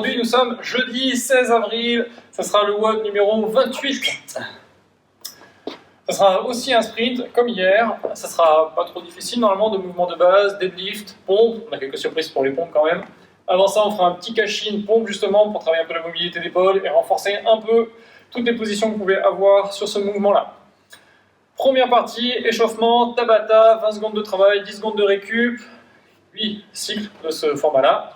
Aujourd'hui, nous sommes jeudi 16 avril, ça sera le WOD numéro 28. Ça sera aussi un sprint, comme hier. Ça sera pas trop difficile, normalement, de mouvements de base, deadlift, pompe. On a quelques surprises pour les pompes quand même. Avant ça, on fera un petit cash-in pompe, justement, pour travailler un peu la mobilité d'épaule et renforcer un peu toutes les positions que vous pouvez avoir sur ce mouvement-là. Première partie, échauffement, Tabata, 20 secondes de travail, 10 secondes de récup. 8 cycles de ce format-là.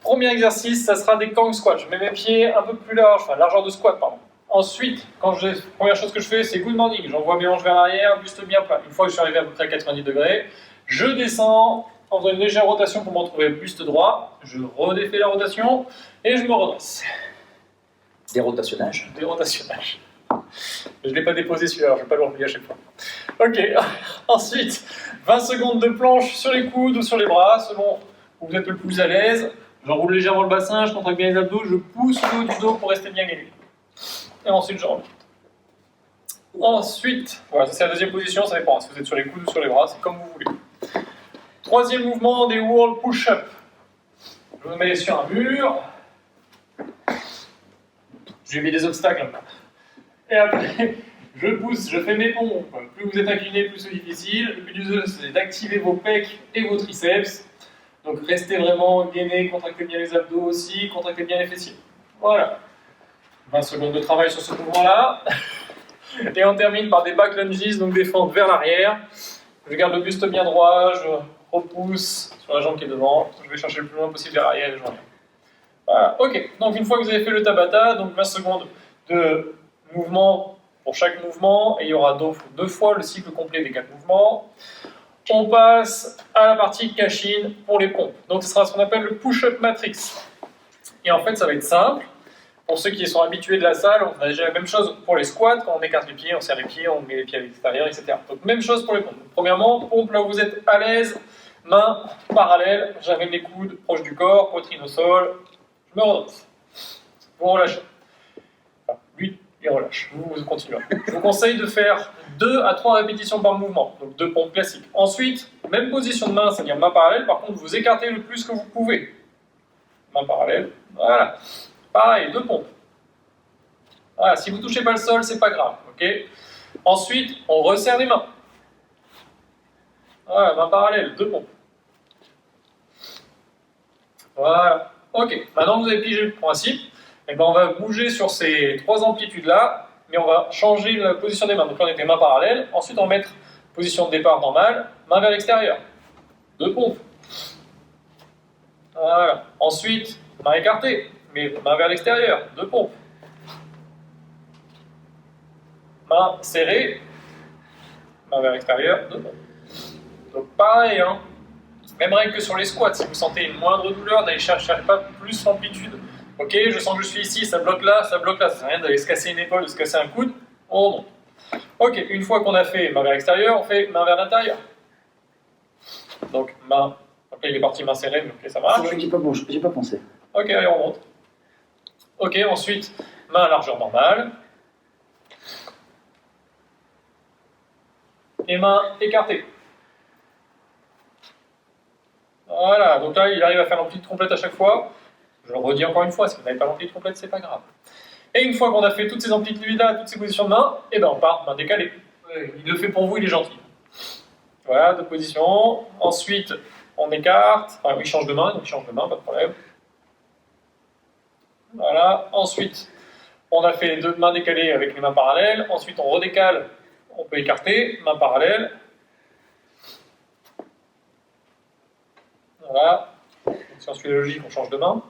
Premier exercice, ça sera des Kang squats. Je mets mes pieds un peu plus larges, enfin largeur de squat, pardon. Ensuite, première chose que je fais, c'est good morning. J'envoie mes hanches vers l'arrière, buste bien plat. Une fois que je suis arrivé à peu près à 90 degrés, je descends en faisant une légère rotation pour me retrouver buste droit. Je redéfais la rotation et je me redresse. Dérotationnage. Dérotationnage. Je ne l'ai pas déposé celui-là, alors je ne vais pas le replier à chaque fois. Ok, ensuite, 20 secondes de planche sur les coudes ou sur les bras, selon où vous êtes le plus à l'aise. J'enroule légèrement le bassin, je contracte bien les abdos, je pousse le haut du dos pour rester bien gainé. Et ensuite, je remonte. Ensuite, voilà, ça c'est la deuxième position, ça dépend si vous êtes sur les coudes ou sur les bras, c'est comme vous voulez. Troisième mouvement, des wall push-up. Je me mets sur un mur. J'ai mis des obstacles. Et après, je pousse, je fais mes pompes. Plus vous êtes incliné, plus c'est difficile. Le but du jeu, c'est d'activer vos pecs et vos triceps. Donc restez vraiment gainé, contractez bien les abdos aussi, contractez bien les fessiers. Voilà. 20 secondes de travail sur ce mouvement-là. Et on termine par des back lunges, donc des fentes vers l'arrière. Je garde le buste bien droit, je repousse sur la jambe qui est devant. Je vais chercher le plus loin possible vers l'arrière et je reviens. Voilà, ok. Donc une fois que vous avez fait le Tabata, donc 20 secondes de mouvement pour chaque mouvement, et il y aura deux fois le cycle complet des 4 mouvements. On passe à la partie cash-in pour les pompes. Donc ce sera ce qu'on appelle le push-up matrix. Et en fait, ça va être simple. Pour ceux qui sont habitués de la salle, on a déjà la même chose pour les squats. Quand on écarte les pieds, on serre les pieds, on met les pieds à l'extérieur, etc. Donc même chose pour les pompes. Donc, premièrement, pompe là où vous êtes à l'aise, mains parallèles, j'amène les coudes proches du corps, poitrine au sol, je me redresse. Vous relâchez. Enfin, lui, il relâche. Vous continuez. Je vous conseille de faire 2 à 3 répétitions par mouvement. Donc 2 pompes classiques. Ensuite, même position de main, c'est-à-dire main parallèle. Par contre, vous écartez le plus que vous pouvez. Main parallèle. Voilà. Pareil, 2 pompes. Voilà, si vous ne touchez pas le sol, c'est pas grave. Okay. Ensuite, on resserre les mains. Voilà, main parallèle, 2 pompes. Voilà. Ok, maintenant que vous avez pigé le principe, eh ben on va bouger sur ces 3 amplitudes-là, mais on va changer la position des mains. Donc là, on était main parallèle. Ensuite, on va mettre position de départ normale, main vers l'extérieur. 2 pompes. Voilà. Ensuite, main écartée, mais main vers l'extérieur. 2 pompes. Main serrée, main vers l'extérieur. 2 pompes. Donc pareil, hein. Même règle que sur les squats, si vous sentez une moindre douleur, n'allez chercher pas plus l'amplitude. Ok, je sens que je suis ici, ça bloque là, ça bloque là. Ça sert à rien d'aller se casser une épaule, de se casser un coude. On remonte. Ok, une fois qu'on a fait main vers l'extérieur, on fait main vers l'intérieur. Donc main. Donc là il est parti main serrée, mais ok, ça marche. J'ai pas pensé. Ok, allez, on remonte. Ok, ensuite, main à largeur normale. Et main écartée. Voilà, donc là, il arrive à faire l'amplitude complète à chaque fois. Je le redis encore une fois, si vous n'avez pas l'amplitude complète, c'est pas grave. Et une fois qu'on a fait toutes ces amplitudes-là, toutes ces positions de main, et ben on part main décalée. Il le fait pour vous, il est gentil. Voilà, 2 positions. Ensuite, on écarte. Enfin, il change de main, donc il change de main, pas de problème. Voilà. Ensuite, on a fait les 2 mains décalées avec les mains parallèles. Ensuite, on redécale. On peut écarter, main parallèle. Voilà. Donc, si on suit la logique, on change de main.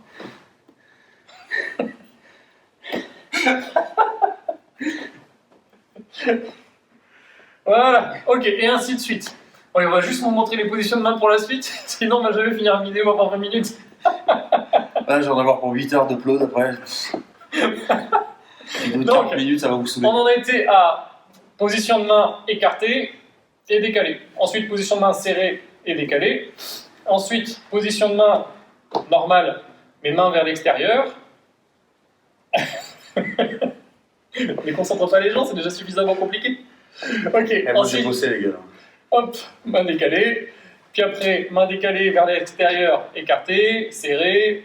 Voilà. Ok, et ainsi de suite. Bon, on va juste vous montrer les positions de main pour la suite, sinon on va jamais finir une vidéo avant 20 minutes. Là, j'en ai avoir pour 8 heures d'upload après. Donc, 40 minutes, ça va vous saouler. On en a été à position de main écartée et décalée. Ensuite, position de main serrée et décalée. Ensuite, position de main normale, mais main vers l'extérieur. Ne concentre pas les gens, c'est déjà suffisamment compliqué. Ok, ensuite, j'ai bossé, les gars. Hop, main décalée. Puis après, main décalée vers l'extérieur, écartée, serrée.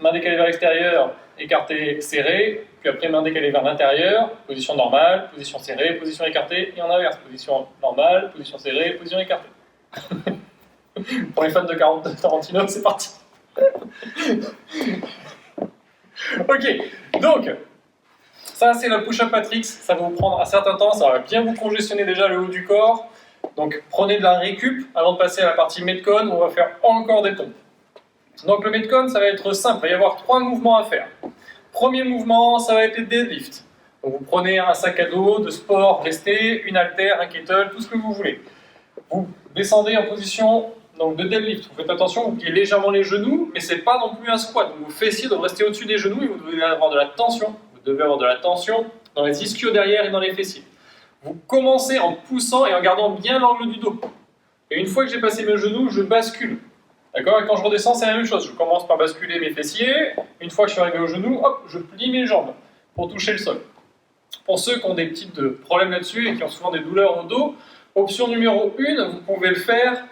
main décalée vers l'extérieur, écartée, serrée, puis après main décalée vers l'intérieur, position normale, position serrée, position écartée, et en inverse, position normale, position serrée, position écartée. Pour les fans de Tarantino, c'est parti. Ok, donc, ça c'est la push-up matrix, ça va vous prendre un certain temps, ça va bien vous congestionner déjà le haut du corps. Donc prenez de la récup avant de passer à la partie Metcon où on va faire encore des pompes. Donc le Metcon, ça va être simple, il va y avoir 3 mouvements à faire. Premier mouvement, ça va être les deadlifts. Donc vous prenez un sac à dos de sport resté, une haltère, un kettle, tout ce que vous voulez. Vous descendez en position donc, de deadlift. Vous faites attention, vous pliez légèrement les genoux, mais ce n'est pas non plus un squat. Donc vos fessiers doivent rester au-dessus des genoux et vous devez avoir de la tension. Vous devez avoir de la tension dans les ischios derrière et dans les fessiers. Vous commencez en poussant et en gardant bien l'angle du dos. Et une fois que j'ai passé mes genoux, je bascule. D'accord? Et quand je redescends, c'est la même chose. Je commence par basculer mes fessiers. Une fois que je suis arrivé aux genoux, hop, je plie mes jambes pour toucher le sol. Pour ceux qui ont des petits problèmes là-dessus et qui ont souvent des douleurs au dos, option numéro 1, vous pouvez le faire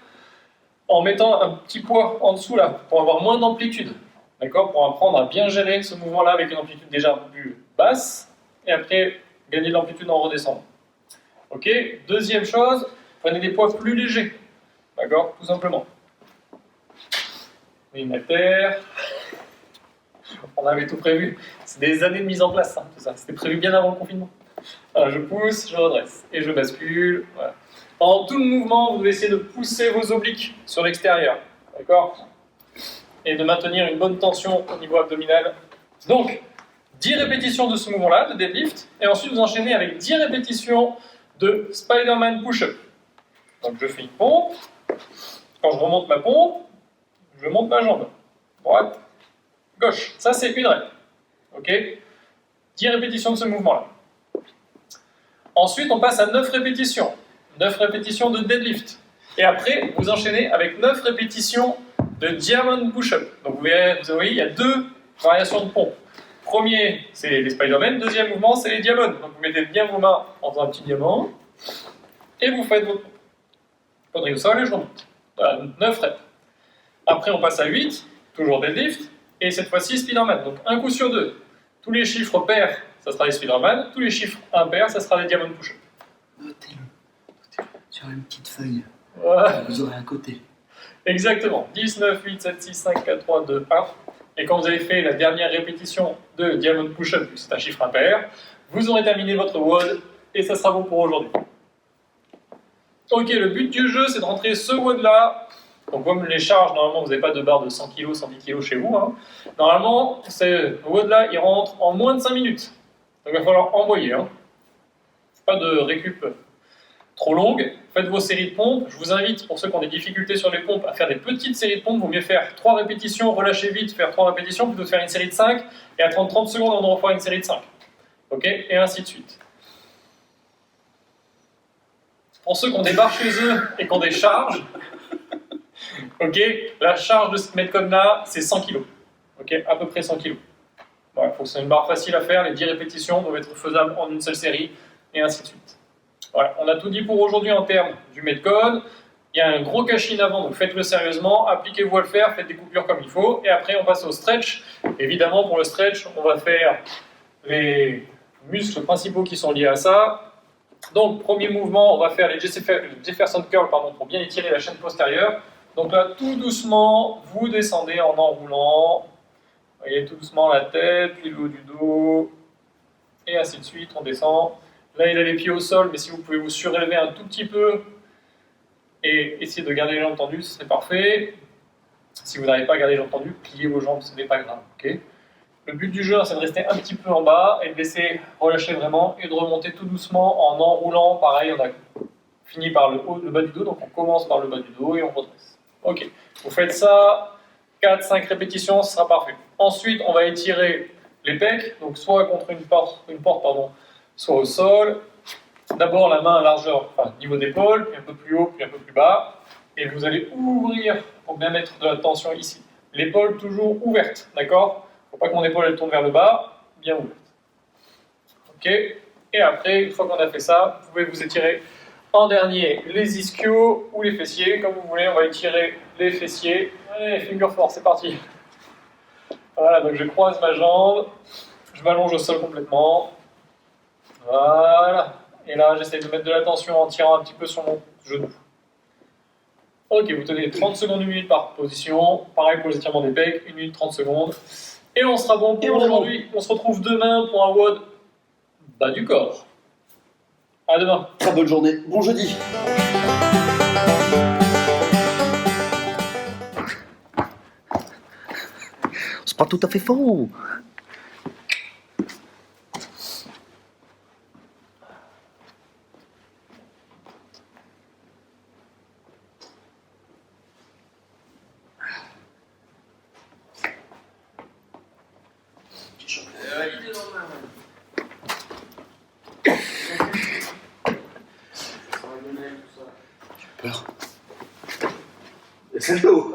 en mettant un petit poids en dessous là, pour avoir moins d'amplitude. D'accord? Pour apprendre à bien gérer ce mouvement-là avec une amplitude déjà un peu plus basse, et après gagner de l'amplitude en redescendant. Ok? Deuxième chose, prenez des poids plus légers. D'accord? Tout simplement. Une haltère. On avait tout prévu. C'est des années de mise en place, hein, tout ça. C'était prévu bien avant le confinement. Alors, je pousse, je redresse. Et je bascule. Voilà. Pendant tout le mouvement, vous devez essayer de pousser vos obliques sur l'extérieur. D'accord? Et de maintenir une bonne tension au niveau abdominal. Donc, 10 répétitions de ce mouvement-là, de deadlift. Et ensuite, vous enchaînez avec 10 répétitions de Spider-Man push-up. Donc, je fais une pompe. Quand je remonte ma pompe, je monte ma jambe. Droite, gauche. Ça, c'est une rep. Ok? 10 répétitions de ce mouvement-là. Ensuite, on passe à 9 répétitions. 9 répétitions de deadlift. Et après, vous enchaînez avec 9 répétitions de diamond push-up. Donc, vous voyez, il y a 2 variations de pompe. Premier, c'est les Spider-Man. Deuxième mouvement, c'est les diamonds. Donc, vous mettez bien vos mains en faisant un petit diamant. Et vous faites votre pompe. Faudrait au sol et je remonte. Voilà, 9 reps. Après, on passe à 8, toujours deadlift, et cette fois-ci, Spider-Man. Donc, un coup sur 2. Tous les chiffres pairs, ça sera les Spider-Man. Tous les chiffres impairs, ça sera les Diamond Push-Up. Notez-le sur une petite feuille. Voilà. Vous aurez un côté. Exactement. 10, 9, 8, 7, 6, 5, 4, 3, 2, 1. Et quand vous avez fait la dernière répétition de Diamond Push-Up, c'est un chiffre impair, vous aurez terminé votre WOD, et ça sera bon pour aujourd'hui. Ok, le but du jeu, c'est de rentrer ce WOD-là. Donc comme les charges, normalement, vous n'avez pas de barre de 100 kg, 110 kg chez vous. Hein. Normalement, le WOD-là, il rentre en moins de 5 minutes. Donc il va falloir envoyer. Hein. Pas de récup trop longue. Faites vos séries de pompes. Je vous invite, pour ceux qui ont des difficultés sur les pompes, à faire des petites séries de pompes. Il vaut mieux faire 3 répétitions, relâcher vite, faire 3 répétitions, plutôt que de faire une série de 5, et à 30 secondes, on en refaire une série de 5. Ok? Et ainsi de suite. Pour ceux qui ont des barres chez eux et qui ont des charges, ok, la charge de cette Metcon-là, c'est 100 kg. Ok, à peu près 100 kg. Voilà, il faut que c'est une barre facile à faire. Les 10 répétitions doivent être faisables en une seule série, et ainsi de suite. Voilà, on a tout dit pour aujourd'hui en termes du Metcon. Il y a un gros cache-in avant, donc faites-le sérieusement, appliquez-vous à le faire, faites des coupures comme il faut, et après on passe au stretch. Évidemment, pour le stretch, on va faire les muscles principaux qui sont liés à ça. Donc, premier mouvement, on va faire les Jefferson Curl pour bien étirer la chaîne postérieure. Donc là, tout doucement, vous descendez en enroulant. Vous voyez, tout doucement la tête, puis le haut du dos, et ainsi de suite, on descend. Là, il a les pieds au sol, mais si vous pouvez vous surélever un tout petit peu et essayer de garder les jambes tendues, ce serait parfait. Si vous n'arrivez pas à garder les jambes tendues, pliez vos jambes, ce n'est pas grave. Okay. Le but du jeu, c'est de rester un petit peu en bas et de laisser relâcher vraiment et de remonter tout doucement en enroulant. Pareil, on a fini par le bas du dos, donc on commence par le bas du dos et on redresse. Ok, vous faites ça, 4-5 répétitions, ce sera parfait. Ensuite, on va étirer les pecs, donc soit contre une porte, soit au sol. D'abord la main à largeur, niveau d'épaule, puis un peu plus haut, puis un peu plus bas. Et vous allez ouvrir pour bien mettre de la tension ici. L'épaule toujours ouverte, d'accord? Il ne faut pas que mon épaule elle tourne vers le bas, bien ouverte. Ok, et après, une fois qu'on a fait ça, vous pouvez vous étirer en dernier les ischios ou les fessiers, comme vous voulez. On va étirer les fessiers. Allez, finger four, c'est parti. Voilà, donc je croise ma jambe, je m'allonge au sol complètement. Voilà. Et là, j'essaie de mettre de la tension en tirant un petit peu sur mon genou. Ok, vous tenez 30 secondes, 1 minute par position. Pareil pour les étirements des pecs, 1 minute 30 secondes. Et on sera bon pour aujourd'hui. On se retrouve demain pour un WOD bas du corps. À demain. Très bonne journée. Bon jeudi. C'est pas tout à fait faux. J'ai peur. C'est l'eau.